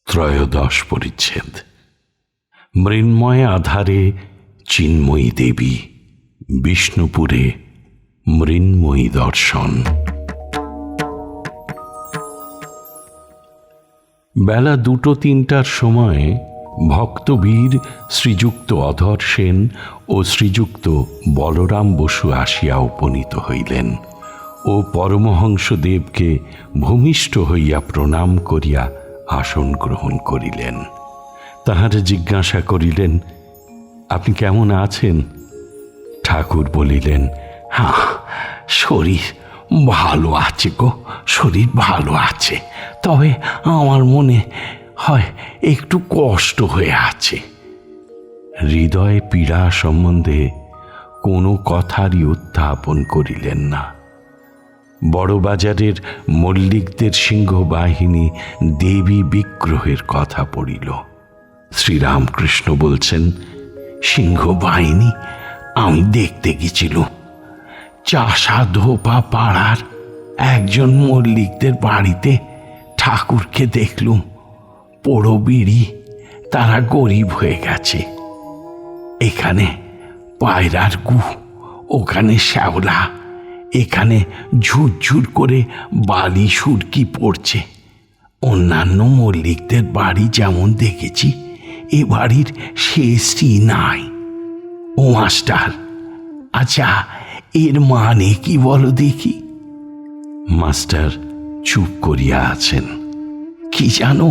ত্রয়োদশ পরিচ্ছেদ। মৃন্ময় আধারে চিন্ময়ী দেবী, বিষ্ণুপুরে মৃন্ময়ী দর্শন। বেলা 2-3টার সময় ভক্তবীর শ্রীযুক্ত অধর সেন ও শ্রীযুক্ত বলরাম বসু আসিয়া উপনীত হইলেন ও পরমহংসদেবকে ভূমিষ্ঠ হইয়া প্রণাম করিয়া আসন গ্রহণ করিলেন। তাহারা জিজ্ঞাসা করিলেন, আপনি কেমন আছেন? ঠাকুর বলিলেন, হ্যাঁ, শরীর ভালো আছে গো, শরীর ভালো আছে, তবে আমার মনে হয় একটু কষ্ট হয়ে আছে। হৃদয় পীড়া সম্বন্ধে কোনো কথারই উত্থাপন করিলেন না। বড়বাজারের মল্লিকদের সিংহবাহিনী দেবী বিগ্রহের কথা পড়িল। শ্রীরামকৃষ্ণ বলছেন, সিংহবাহিনী আমি দেখতে গেছিলুম। চাষাধোপা পাড়ার একজন মল্লিকদের বাড়িতে ঠাকুরকে দেখলুম। পোড়ো বিড়ি, তারা গরিব হয়ে গেছে। এখানে পায়রার গু, ওখানে শ্যাওলা, এখানে ঝুরঝুর করে বালি সুরকি পড়ছে। অন্যান্য মল্লিকদের বাড়ি যেমন দেখেছি, এ বাড়ির শেষই নাই। ও মাস্টার, আচ্ছা এর মানে কি বলো দেখি? মাস্টার চুপ করিয়া আছেন। কি জানো,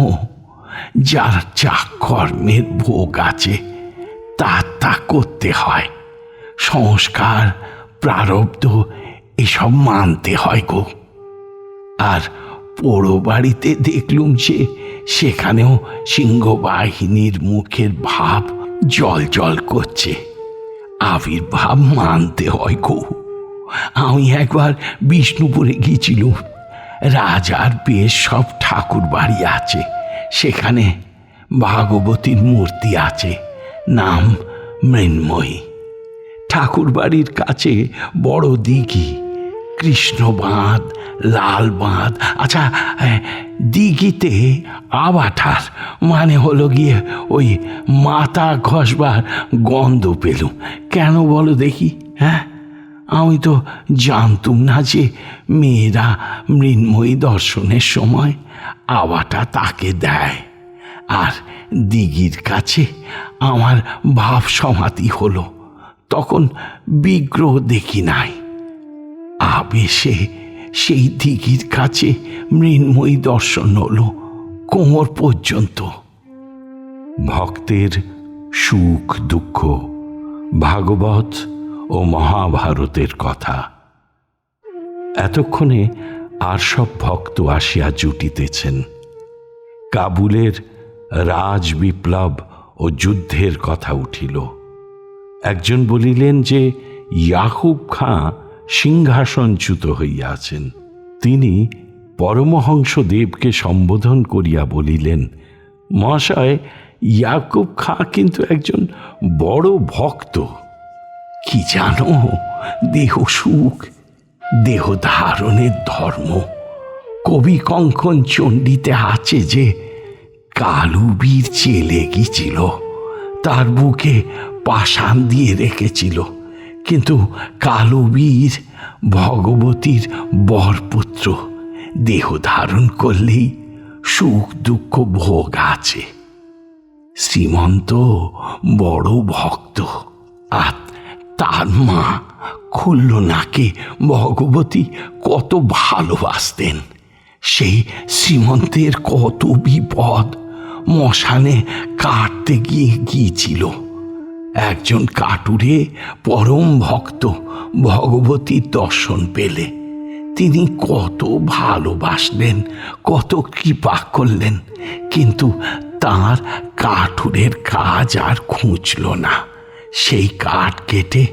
যার যা কর্মের ভোগ আছে তা করতে হয়। সংস্কার, প্রারব্ধ এসব মানতে হয় গো। আর পোড়ো বাড়িতে দেখলুম যে সেখানেও সিংহবাহিনীর মুখের ভাব জল জল করছে। আবির্ভাব মানতে হয় গো। আমি একবার বিষ্ণুপুরে গিয়েছিলুম। রাজার বেশ সব ঠাকুর বাড়ি আছে, সেখানে ভাগবতীর মূর্তি আছে, নাম মৃন্ময়ী। ঠাকুর বাড়ির কাছে বড় দিঘি, কৃষ্ণ বাঁধ, লাল বাঁধ। আচ্ছা, দিঘিতে আবাঠার মানে হলো গিয়ে ওই মাথা ঘষবার গন্ধ পেলুম। কেন বলো দেখি? হ্যাঁ, আমি তো জানতুম না যে মেয়েরা মৃন্ময়ী দর্শনের সময় আবাটা তাকে দেয়। আর দিঘির কাছে আমার ভাব সমাধি হলো, তখন বিগ্রহ দেখি নাই। আবেশে সেই দিঘির কাছে মৃন্ময়ী দর্শন হলো কোমর পর্যন্ত। ভক্তের সুখ দুঃখ, ভাগবত ও মহাভারতের কথা। এতক্ষণে আর সব ভক্ত আসিয়া জুটিতেছেন। কাবুলের রাজ বিপ্লব ও যুদ্ধের কথা উঠিল। একজন বলিলেন যে ইয়াকুব খাঁ সিংহাসনচ্যুত হইয়াছেন। তিনি পরমহংসদেবকে সম্বোধন করিয়া বলিলেন, মহাশয়, ইয়াকুব খাঁ কিন্তু একজন বড় ভক্ত। কি জানো, দেহ সুখ, দেহ ধারণের ধর্ম। কবি কঙ্কন চণ্ডীতে আছে যে কালুবীর চেলে গিয়েছিল, তার বুকে পাষাণ দিয়ে রেখেছিল, কিন্তু কালুবীর ভগবতীর বরপুত্র, দেহ ধারণ করলেই সুখ দুঃখ ভোগ আছে। শ্রীমন্ত বড় ভক্ত। আর তার মা খুল্লনাকে ভগবতী কত ভালোবাসতেন। সেই শ্রীমন্তের কত বিপদ। মশানে কাটতে গিয়েছিল। একজন কাটুরে পরম ভক্ত ভগবতীর দর্শন পেলে তিনি কত ভালোবাসলেন, কত কৃপা করলেন, কিন্তু তার কাঠুরের কাজ আর খুঁজল না। সেই কাঠ কেটে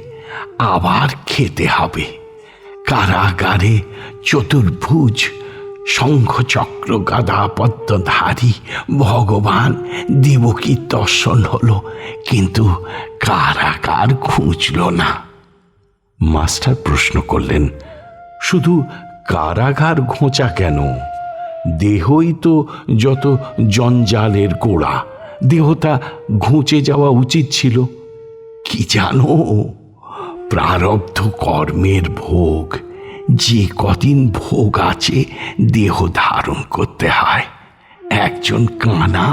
আবার খেতে হবে। কারাগারে চতুর্ভুজ শঙ্খচক্র গাদা পদ্মধারী ভগবান দেবকীর দর্শন হলো, কিন্তু কারাগার খুঁজল না। মাস্টার প্রশ্ন করলেন, শুধু কারাগার ঘোঁচা কেন? দেহই তো যত জঞ্জালের গোড়া, দেহটা ঘুঁচে যাওয়া উচিত ছিল। কি জানো, প্রারব্ধ কর্মের ভোগ, যে কদিন ভোগ আছে দেহ ধারণ করতে হয়। একজন কানা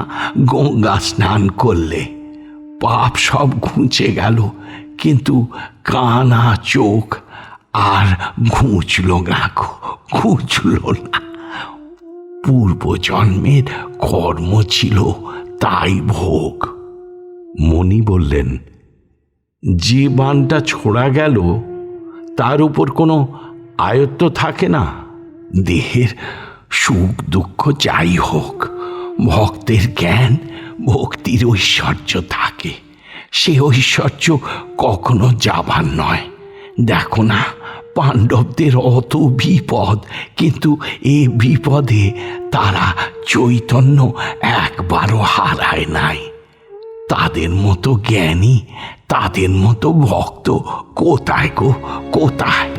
গঙ্গা স্নান করলে পাপ সব ঘুঁচে গেল, কিন্তু কানা চোখ আর ঘুঁচল না, ঘুঁচল না। পূর্বজন্মের কর্ম ছিল, তাই ভোগ। মণি বললেন, যে বানটা ছোড়া গেল তার উপর কোনো আয়ত্ত থাকে না। দেহের সুখ দুঃখ যাই হোক, ভক্তের জ্ঞান ভক্তির ঐশ্বর্য থাকে। সে ঐশ্বর্য কখনো যাবার নয়। দেখো না, পাণ্ডবদের অত বিপদ, কিন্তু এ বিপদে তারা চৈতন্য একবারও হারায় নাই। তাদের মতো জ্ঞানী, তাদের মতো ভক্ত কোথায় গো, কোথায়?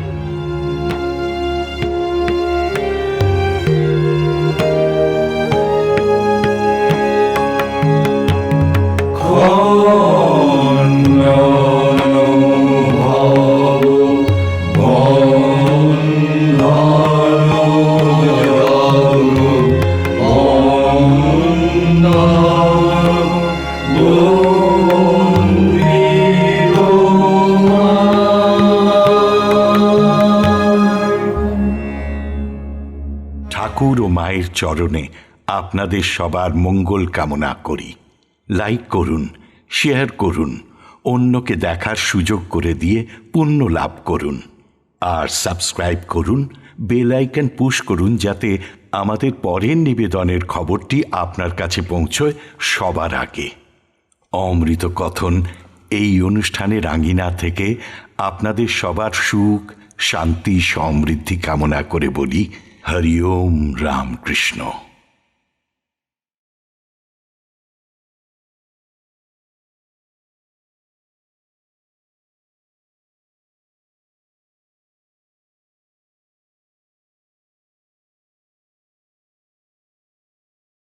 ঠাকুর ও মায়ের চরণে আপনাদের সবার মঙ্গল কামনা করি। লাইক করুন, শেয়ার করুন, অন্যকে দেখার সুযোগ করে দিয়ে পুণ্য লাভ করুন। আর সাবস্ক্রাইব করুন, বেল আইকন পুশ করুন, যাতে আমাদের পরের নিবেদনের খবরটি আপনার কাছে পৌঁছয় সবার আগে। অমৃত কথন এই অনুষ্ঠানের আঙিনা থেকে আপনাদের সবার সুখ, শান্তি, সমৃদ্ধি কামনা করে বলি, হরি ওম রামকৃষ্ণ।